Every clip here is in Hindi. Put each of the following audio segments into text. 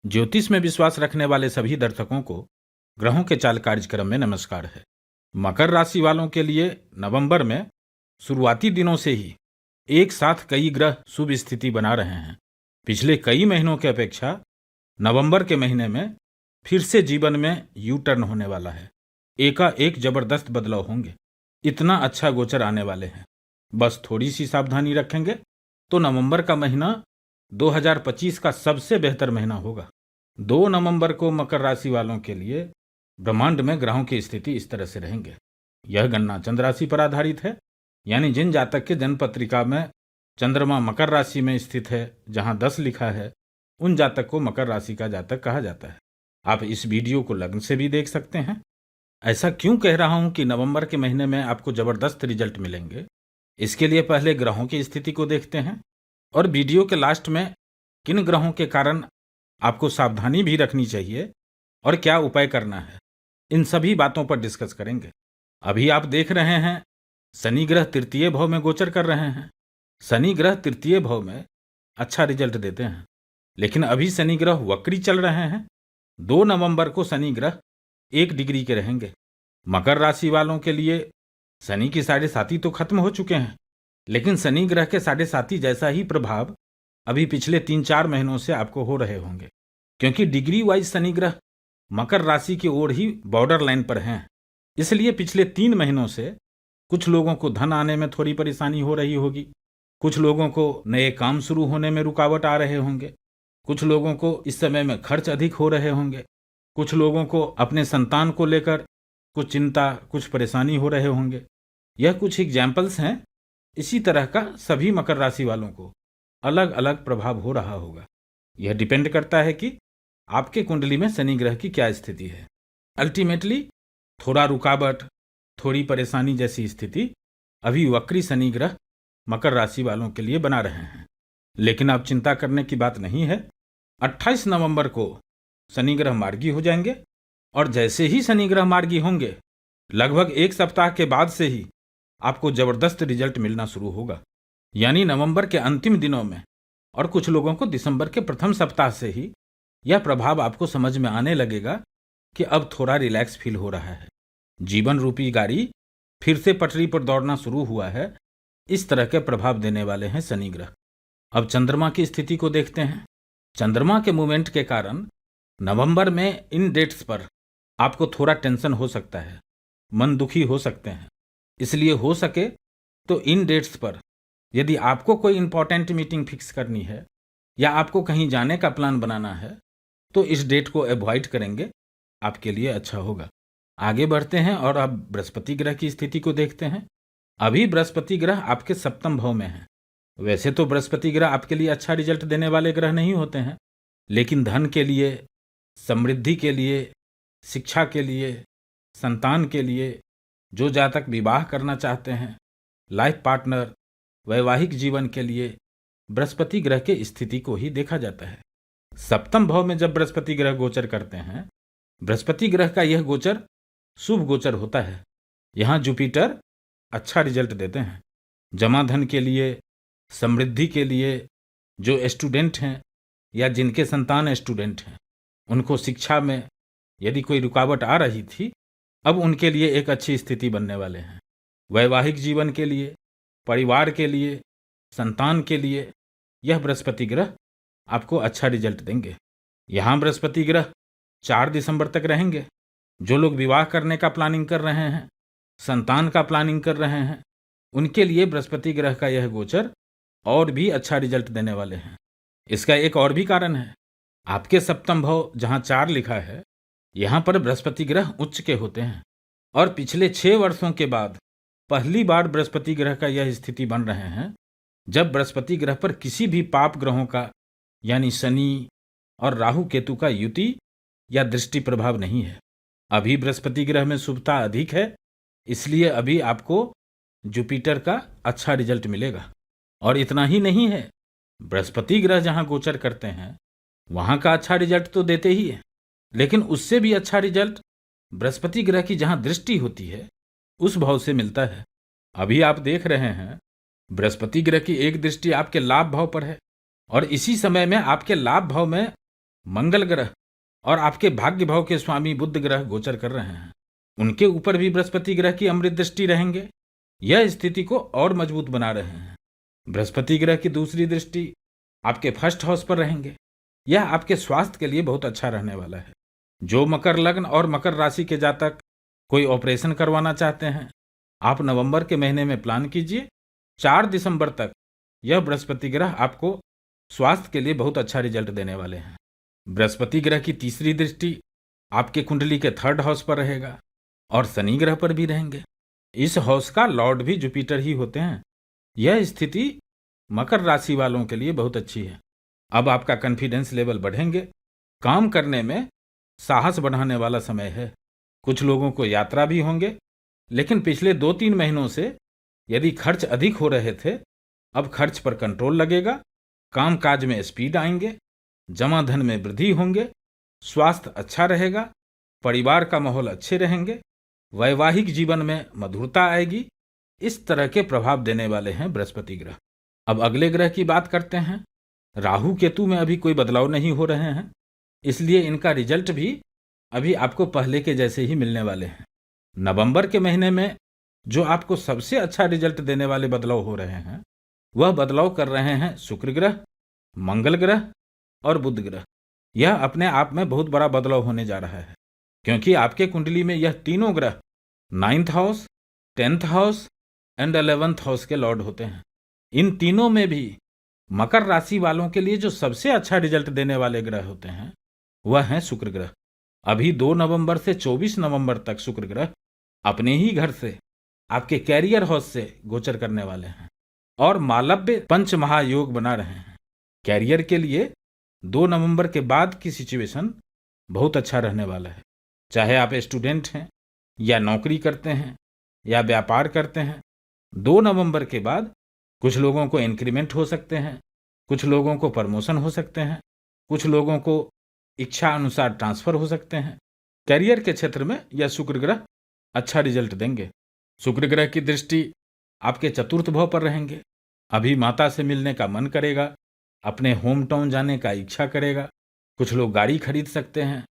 ज्योतिष में विश्वास रखने वाले सभी दर्शकों को ग्रहों के चाल कार्यक्रम में नमस्कार है। मकर राशि वालों के लिए नवंबर में शुरुआती दिनों से ही एक साथ कई ग्रह शुभ स्थिति बना रहे हैं। पिछले कई महीनों की अपेक्षा नवंबर के महीने में फिर से जीवन में यू टर्न होने वाला है। एकाएक जबरदस्त बदलाव होंगे। इतना अच्छा गोचर आने वाले हैं। बस थोड़ी सी सावधानी रखेंगे तो नवंबर का महीना 2025 का सबसे बेहतर महीना होगा। 2 नवंबर को मकर राशि वालों के लिए ब्रह्मांड में ग्रहों की स्थिति इस तरह से रहेंगे। यह गणना चंद्र राशि पर आधारित है, यानी जिन जातक के जन्म पत्रिका में चंद्रमा मकर राशि में स्थित है, जहां 10 लिखा है, उन जातक को मकर राशि का जातक कहा जाता है। आप इस वीडियो को लग्न से भी देख सकते हैं। ऐसा क्यों कह रहा हूं कि नवंबर के महीने में आपको जबरदस्त रिजल्ट मिलेंगे? इसके लिए पहले ग्रहों की स्थिति को देखते हैं और वीडियो के लास्ट में किन ग्रहों के कारण आपको सावधानी भी रखनी चाहिए और क्या उपाय करना है, इन सभी बातों पर डिस्कस करेंगे। अभी आप देख रहे हैं शनि ग्रह तृतीय भाव में गोचर कर रहे हैं। शनि ग्रह तृतीय भाव में अच्छा रिजल्ट देते हैं, लेकिन अभी शनि ग्रह वक्री चल रहे हैं। 2 नवंबर को शनि ग्रह 1 डिग्री के रहेंगे। मकर राशि वालों के लिए शनि की 7.5 तो खत्म हो चुके हैं, लेकिन शनि ग्रह के 7.5 जैसा ही प्रभाव अभी पिछले 3-4 महीनों से आपको हो रहे होंगे, क्योंकि डिग्री वाइज शनि ग्रह मकर राशि की ओर ही बॉर्डर लाइन पर हैं। इसलिए पिछले 3 महीनों से कुछ लोगों को धन आने में थोड़ी परेशानी हो रही होगी, कुछ लोगों को नए काम शुरू होने में रुकावट आ रहे होंगे, कुछ लोगों को इस समय में खर्च अधिक हो रहे होंगे, कुछ लोगों को अपने संतान को लेकर कुछ चिंता, कुछ परेशानी हो रहे होंगे। यह कुछ एग्जाम्पल्स हैं। इसी तरह का सभी मकर राशि वालों को अलग अलग प्रभाव हो रहा होगा। यह डिपेंड करता है कि आपके कुंडली में शनि ग्रह की क्या स्थिति है। अल्टीमेटली थोड़ा रुकावट, थोड़ी परेशानी जैसी स्थिति अभी वक्री शनि ग्रह मकर राशि वालों के लिए बना रहे हैं, लेकिन अब चिंता करने की बात नहीं है। 28 नवंबर को शनि ग्रह मार्गी हो जाएंगे और जैसे ही शनि ग्रह मार्गी होंगे, लगभग 1 सप्ताह के बाद से ही आपको जबरदस्त रिजल्ट मिलना शुरू होगा। यानी नवंबर के अंतिम दिनों में और कुछ लोगों को दिसंबर के प्रथम सप्ताह से ही यह प्रभाव आपको समझ में आने लगेगा कि अब थोड़ा रिलैक्स फील हो रहा है। जीवन रूपी गाड़ी फिर से पटरी पर दौड़ना शुरू हुआ है। इस तरह के प्रभाव देने वाले हैं शनि ग्रह। अब चंद्रमा की स्थिति को देखते हैं। चंद्रमा के मूवमेंट के कारण नवंबर में इन डेट्स पर आपको थोड़ा टेंशन हो सकता है, मन दुखी हो सकते हैं। इसलिए हो सके तो इन डेट्स पर यदि आपको कोई इंपॉर्टेंट मीटिंग फिक्स करनी है या आपको कहीं जाने का प्लान बनाना है, तो इस डेट को अवॉइड करेंगे, आपके लिए अच्छा होगा। आगे बढ़ते हैं और अब बृहस्पति ग्रह की स्थिति को देखते हैं। अभी बृहस्पति ग्रह आपके 7वें भाव में है। वैसे तो बृहस्पति ग्रह आपके लिए अच्छा रिजल्ट देने वाले ग्रह नहीं होते हैं, लेकिन धन के लिए, समृद्धि के लिए, शिक्षा के लिए, संतान के लिए, जो जातक विवाह करना चाहते हैं, लाइफ पार्टनर, वैवाहिक जीवन के लिए बृहस्पति ग्रह के स्थिति को ही देखा जाता है। 7वें भाव में जब बृहस्पति ग्रह गोचर करते हैं, बृहस्पति ग्रह का यह गोचर शुभ गोचर होता है। यहाँ जुपिटर अच्छा रिजल्ट देते हैं। जमा धन के लिए, समृद्धि के लिए, जो स्टूडेंट हैं या जिनके संतान स्टूडेंट हैं, उनको शिक्षा में यदि कोई रुकावट आ रही थी, अब उनके लिए एक अच्छी स्थिति बनने वाले हैं। वैवाहिक जीवन के लिए, परिवार के लिए, संतान के लिए यह बृहस्पति ग्रह आपको अच्छा रिजल्ट देंगे। यहाँ बृहस्पति ग्रह 4 दिसंबर तक रहेंगे। जो लोग विवाह करने का प्लानिंग कर रहे हैं, संतान का प्लानिंग कर रहे हैं, उनके लिए बृहस्पति ग्रह का यह गोचर और भी अच्छा रिजल्ट देने वाले हैं। इसका एक और भी कारण है। आपके 7वें भाव जहाँ 4 लिखा है, यहाँ पर बृहस्पति ग्रह उच्च के होते हैं और पिछले 6 वर्षों के बाद पहली बार बृहस्पति ग्रह का यह स्थिति बन रहे हैं जब बृहस्पति ग्रह पर किसी भी पाप ग्रहों का, यानी शनि और राहु केतु का युति या दृष्टि प्रभाव नहीं है। अभी बृहस्पति ग्रह में शुभता अधिक है, इसलिए अभी आपको जुपिटर का अच्छा रिजल्ट मिलेगा। और इतना ही नहीं है, बृहस्पति ग्रह जहां गोचर करते हैं वहां का अच्छा रिजल्ट तो देते ही है, लेकिन उससे भी अच्छा रिजल्ट बृहस्पति ग्रह की जहां दृष्टि होती है उस भाव से मिलता है। अभी आप देख रहे हैं बृहस्पति ग्रह की एक दृष्टि आपके लाभ भाव पर है और इसी समय में आपके लाभ भाव में मंगल ग्रह और आपके भाग्य भाव के स्वामी बुध ग्रह गोचर कर रहे हैं। उनके ऊपर भी बृहस्पति ग्रह की अमृत दृष्टि रहेंगे। यह स्थिति को और मजबूत बना रहे हैं। बृहस्पति ग्रह की दूसरी दृष्टि आपके फर्स्ट हाउस पर रहेंगे। यह आपके स्वास्थ्य के लिए बहुत अच्छा रहने वाला है। जो मकर लग्न और मकर राशि के जातक कोई ऑपरेशन करवाना चाहते हैं, आप नवंबर के महीने में प्लान कीजिए। 4 दिसंबर तक यह बृहस्पति ग्रह आपको स्वास्थ्य के लिए बहुत अच्छा रिजल्ट देने वाले हैं। बृहस्पति ग्रह की तीसरी दृष्टि आपके कुंडली के थर्ड हाउस पर रहेगा और शनि ग्रह पर भी रहेंगे। इस हाउस का लॉर्ड भी जुपिटर ही होते हैं। यह स्थिति मकर राशि वालों के लिए बहुत अच्छी है। अब आपका कॉन्फिडेंस लेवल बढ़ेंगे। काम करने में साहस बढ़ाने वाला समय है। कुछ लोगों को यात्रा भी होंगे, लेकिन पिछले 2-3 महीनों से यदि खर्च अधिक हो रहे थे, अब खर्च पर कंट्रोल लगेगा। कामकाज में स्पीड आएंगे, जमा धन में वृद्धि होंगे, स्वास्थ्य अच्छा रहेगा, परिवार का माहौल अच्छे रहेंगे, वैवाहिक जीवन में मधुरता आएगी। इस तरह के प्रभाव देने वाले हैं बृहस्पति ग्रह। अब अगले ग्रह की बात करते हैं। राहु केतु में अभी कोई बदलाव नहीं हो रहे हैं, इसलिए इनका रिजल्ट भी अभी आपको पहले के जैसे ही मिलने वाले हैं। नवंबर के महीने में जो आपको सबसे अच्छा रिजल्ट देने वाले बदलाव हो रहे हैं, वह बदलाव कर रहे हैं शुक्र ग्रह, मंगल ग्रह और बुध ग्रह। यह अपने आप में बहुत बड़ा बदलाव होने जा रहा है, क्योंकि आपके कुंडली में यह तीनों ग्रह 9th house, 10th house and 11th house के लॉर्ड होते हैं। इन तीनों में भी मकर राशि वालों के लिए जो सबसे अच्छा रिजल्ट देने वाले ग्रह होते हैं, वह हैं शुक्र ग्रह। अभी 2 नवंबर से 24 नवंबर तक शुक्र ग्रह अपने ही घर से आपके कैरियर हाउस से गोचर करने वाले हैं और मालव्य पंच महायोग बना रहे हैं। कैरियर के लिए 2 नवंबर के बाद की सिचुएशन बहुत अच्छा रहने वाला है। चाहे आप स्टूडेंट हैं या नौकरी करते हैं या व्यापार करते हैं, 2 नवंबर के बाद कुछ लोगों को इंक्रीमेंट हो सकते हैं, कुछ लोगों को प्रमोशन हो सकते हैं, कुछ लोगों को इच्छा अनुसार ट्रांसफर हो सकते हैं। कैरियर के क्षेत्र में यह शुक्र ग्रह अच्छा रिजल्ट देंगे। शुक्र ग्रह की दृष्टि आपके चतुर्थ भाव पर रहेंगे। अभी माता से मिलने का मन करेगा, अपने होम टाउन जाने का इच्छा करेगा। कुछ लोग गाड़ी खरीद सकते हैं,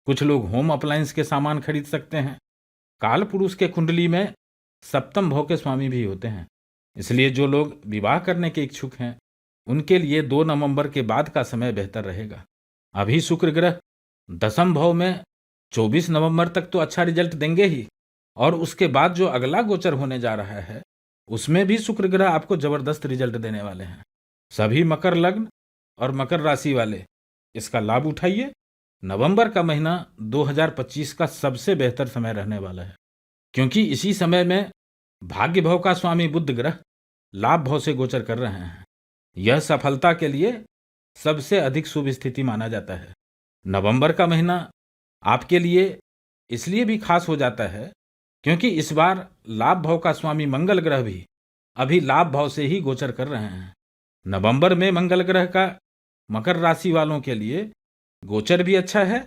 कुछ लोग होम अप्लायंस के सामान खरीद सकते हैं। काल पुरुष के कुंडली में 7th भाव के स्वामी भी होते हैं, इसलिए जो लोग विवाह करने के इच्छुक हैं, उनके लिए 2 नवंबर के बाद का समय बेहतर रहेगा। अभी शुक्र ग्रह 10th भाव में 24 नवंबर तक तो अच्छा रिजल्ट देंगे ही, और उसके बाद जो अगला गोचर होने जा रहा है, उसमें भी शुक्र ग्रह आपको जबरदस्त रिजल्ट देने वाले हैं। सभी मकर लग्न और मकर राशि वाले इसका लाभ उठाइए। नवंबर का महीना 2025 का सबसे बेहतर समय रहने वाला है, क्योंकि इसी समय में भाग्य भाव का स्वामी बुध ग्रह लाभ भाव से गोचर कर रहे हैं। यह सफलता के लिए सबसे अधिक शुभ स्थिति माना जाता है। नवंबर का महीना आपके लिए इसलिए भी खास हो जाता है, क्योंकि इस बार लाभ भाव का स्वामी मंगल ग्रह भी अभी लाभ भाव से ही गोचर कर रहे हैं। नवंबर में मंगल ग्रह का मकर राशि वालों के लिए गोचर भी अच्छा है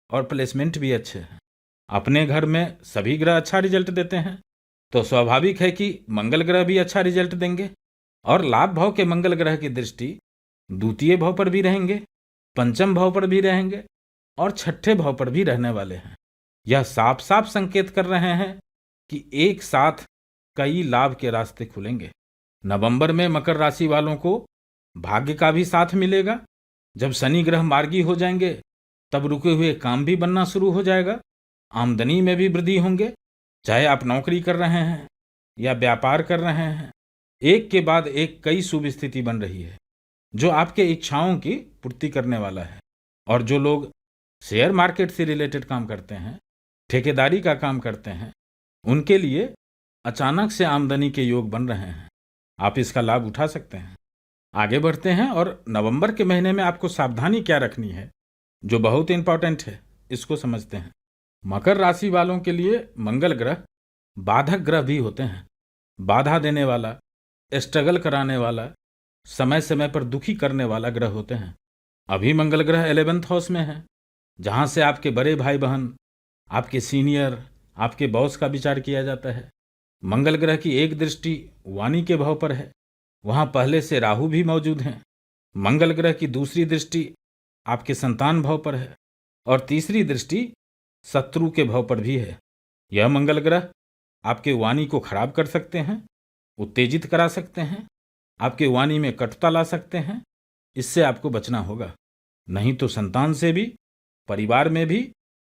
और प्लेसमेंट भी अच्छे हैं। अपने घर में सभी ग्रह अच्छा रिजल्ट देते हैं, तो स्वाभाविक है कि मंगल ग्रह भी अच्छा रिजल्ट देंगे। और लाभ भाव के मंगल ग्रह की दृष्टि द्वितीय भाव पर भी रहेंगे, पंचम भाव पर भी रहेंगे और छठे भाव पर भी रहने वाले हैं। यह साफ साफ संकेत कर रहे हैं कि एक साथ कई लाभ के रास्ते खुलेंगे। नवंबर में मकर राशि वालों को भाग्य का भी साथ मिलेगा। जब शनि ग्रह मार्गी हो जाएंगे, तब रुके हुए काम भी बनना शुरू हो जाएगा। आमदनी में भी वृद्धि होंगे। चाहे आप नौकरी कर रहे हैं या व्यापार कर रहे हैं, एक के बाद एक कई शुभ स्थिति बन रही है, जो आपके इच्छाओं की पूर्ति करने वाला है। और जो लोग शेयर मार्केट से रिलेटेड काम करते हैं, ठेकेदारी का काम करते हैं, उनके लिए अचानक से आमदनी के योग बन रहे हैं। आप इसका लाभ उठा सकते हैं। आगे बढ़ते हैं और नवंबर के महीने में आपको सावधानी क्या रखनी है, जो बहुत इंपॉर्टेंट है, इसको समझते हैं। मकर राशि वालों के लिए मंगल ग्रह बाधक ग्रह भी होते हैं। बाधा देने वाला, स्ट्रगल कराने वाला, समय समय पर दुखी करने वाला ग्रह होते हैं। अभी मंगल ग्रह 11th हाउस में है, जहां से आपके बड़े भाई बहन, आपके सीनियर, आपके बॉस का विचार किया जाता है। मंगल ग्रह की एक दृष्टि वाणी के भाव पर है, वहां पहले से राहु भी मौजूद हैं। मंगल ग्रह की दूसरी दृष्टि आपके संतान भाव पर है और तीसरी दृष्टि शत्रु के भाव पर भी है। यह मंगल ग्रह आपके वाणी को खराब कर सकते हैं, उत्तेजित करा सकते हैं, आपके वाणी में कटुता ला सकते हैं। इससे आपको बचना होगा, नहीं तो संतान से भी, परिवार में भी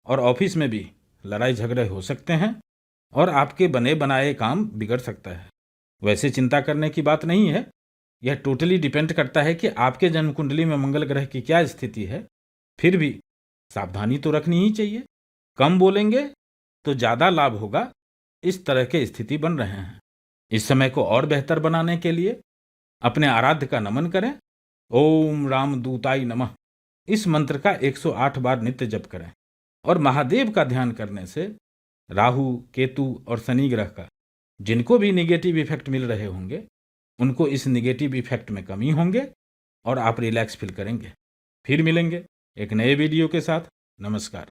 और ऑफिस में भी लड़ाई झगड़े हो सकते हैं और आपके बने बनाए काम बिगड़ सकता है। वैसे चिंता करने की बात नहीं है, यह टोटली डिपेंड करता है कि आपके जन्म कुंडली में मंगल ग्रह की क्या स्थिति है। फिर भी सावधानी तो रखनी ही चाहिए। कम बोलेंगे तो ज़्यादा लाभ होगा, इस तरह के स्थिति बन रहे हैं। इस समय को और बेहतर बनाने के लिए अपने आराध्य का नमन करें। ओम रामदूताय नमः इस मंत्र का 108 बार नित्य जप करें और महादेव का ध्यान करने से राहु, केतु और शनि ग्रह का जिनको भी निगेटिव इफेक्ट मिल रहे होंगे, उनको इस निगेटिव इफेक्ट में कमी होंगे और आप रिलैक्स फील करेंगे। फिर मिलेंगे एक नए वीडियो के साथ। नमस्कार।